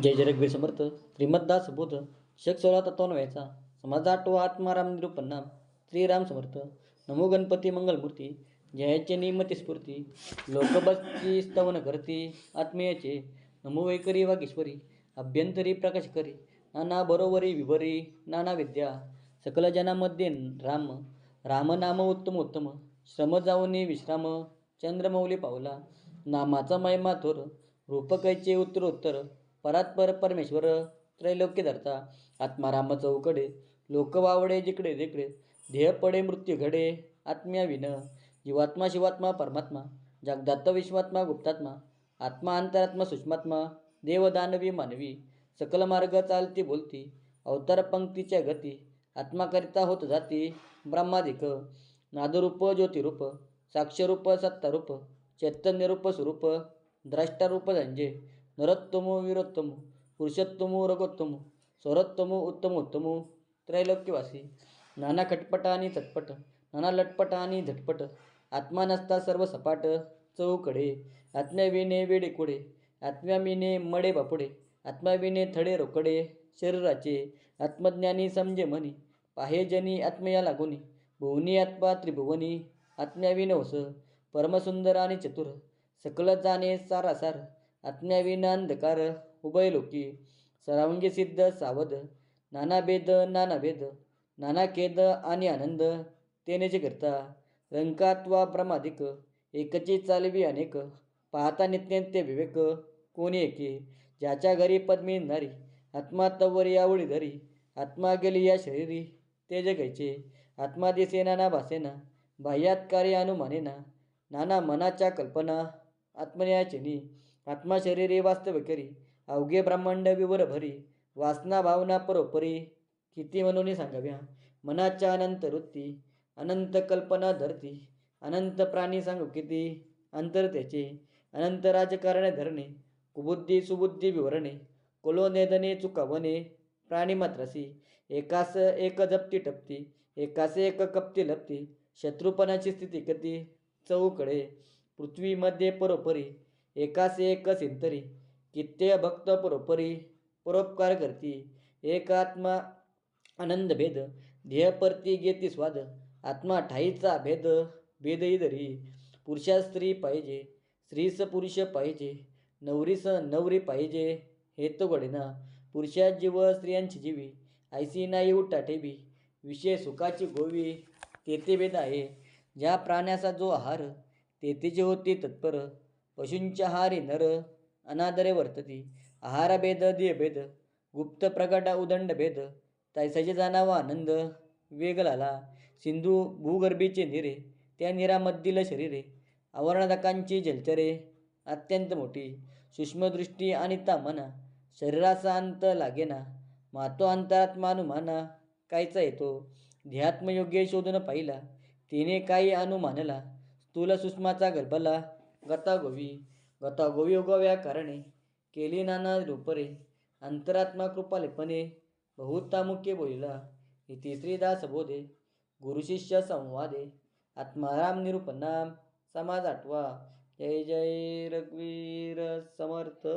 जय जय रघुवीर समर्थ. श्रीमद्दास बोध शक 16 तत्वान व्हायचा समाज आठवा आत्माराम निरूपन्नाम. श्रीराम समर्थ. नमो गणपती मंगलमूर्ती. जयाचे नियमती स्फूर्ती. लोकबसची स्तवन करती आत्मीयचे. नमो वैकरी वागीश्वरी. अभ्यंतरी प्रकाश करी. नाना बरोबरी विवरी नाना विद्या. सकल जनामध्ये राम. राम नाम उत्तम उत्तम. श्रम जाऊनी विश्राम. चंद्रमौली पावला. नामाचा महिमा थोर. रूप कैचे उत्तरोत्तर. परात्पर परमेश्वर. त्रैलोक्य धरता आत्माराम चौकडे. लोक वावडे जिकडे तिकडे. ध्येय पडे मृत्यू घडे आत्म्या विन. जीवात्मा शिवात्मा परमात्मा. जगदात्म विश्वात्मा गुप्तात्मा. आत्मा अंतरात्मा सूक्ष्मात्मा. देव दानवी मानवी. सकल मार्ग चालती बोलती. अवतार पंक्तीच्या गती. आत्मा करिता होत जाती ब्रह्मादिक. नादरूप ज्योतिरूप. साक्षरूप सत्तारूप. चैतन्यरूप स्वरूप. द्रष्टारूप धनंजय. नरोत्तमो वीरोत्तमो. पुरुषोत्तमो रघोत्तमो. स्वरोत्तमो उत्तमोत्तमो. त्रैलोक्यवासी. नाना खटपट आणि चटपट. नाना लटपट आणि झटपट. आत्मा नसता सर्व सपाट. चौकडे. आत्म्याविने वेडे कोडे. आत्म्याविने मडे बापुडे. आत्म्याविने थडे रोकडे शरीराचे. आत्मज्ञानी समजे म्हणी. पाहे जनी आत्मया लागुनी. भुवनी आत्मा त्रिभुवनी. आत्म्याविन वस. परमसुंदर आणि चतुर. सकल जाणे सारासार. आत्म्याविना अंधकार उभय लोकी. सर्वांगी सिद्ध सावध. नाना भेद नाना भेद. नाना खेद आणि आनंद तेनेचे करता. रंकात्वा ब्रह्मादिक. एकची चालवी अनेक. पाहता नित्यंत्य विवेक कोणी एके. ज्याच्या घरी पद्मी नारी. आत्मा तवरी आवळी धरी. आत्मा गेली या शरीरी तेज घ्यायचे. आत्मा दिसे नाना भासेना. बाह्यात कार्य अनुमानेना. नाना मनाच्या कल्पना आत्मन्याचिनी. आत्मा शरीरी वास्तव करी. अवघे ब्रह्मांड विवर भरी. वासना भावना परोपरी किती म्हणून सांगाव्या. मनाच्या अनंत वृत्ती. अनंत कल्पना धरती. अनंत प्राणी सांगू किती. अंतर त्याचे. अनंत राजकारणे धरणे. कुबुद्धी सुबुद्धी विवरणे. कोलो नेदने चुकावणे प्राणी मात्रासी. एकास एक जपती टपती. एकास एक कपती लपती. शत्रुपणाची स्थिती कती. चौकडे. पृथ्वीमध्ये परोपरी. एकास एक सिंतरी. कित्ते भक्त परोपरी. परोपकार करती. एक आत्मा आनंद भेद. ध्येय परती घेती स्वाद. आत्मा ठाईचा भेद. भेदही धरी. पुरुषास स्त्री पाहिजे. स्त्रीस पुरुष पाहिजे. नवरीस नवरी पाहिजे. हे तो घडेना. पुरुषास जीव स्त्रियांची जीवी. ऐसी नाही उठा ठेवी. विषय सुखाची गोवी. तेथे भेद आहे. ज्या प्राण्याचा जो आहार तेथे जे होती तत्पर. पशूंच्या हारी नर अनादरे वर्तती. आहार भेद देह भेद. गुप्त प्रगट उदंड भेद. तैसाचे जाणावा आनंद वेगळाला. सिंधू भूगर्भीचे निरे. त्या निरामधील शरीरे. आवरणदकांची जलचरे अत्यंत मोठी. सूक्ष्मदृष्टी आणि तामना. शरीराचा अंत लागेना. मातो अंतरात्मा अनुमाना. कायचा येतो ध्यात्मयोग्य शोधून पाहिला. तिने काही अनुमानला. स्थूल सूक्ष्माचा गर्भला. गतागोवी. गतागोवी उगव्या कारणे. केली नाना रूपरे. अंतरात्मा कृपालेपणे. बहुता मुख्य बोलिला. इति श्रीदास बोधे. गुरुशिष्य संवादे. आत्माराम निरूपणाम. समाज आठवा. जय जय रघुवीर समर्थ.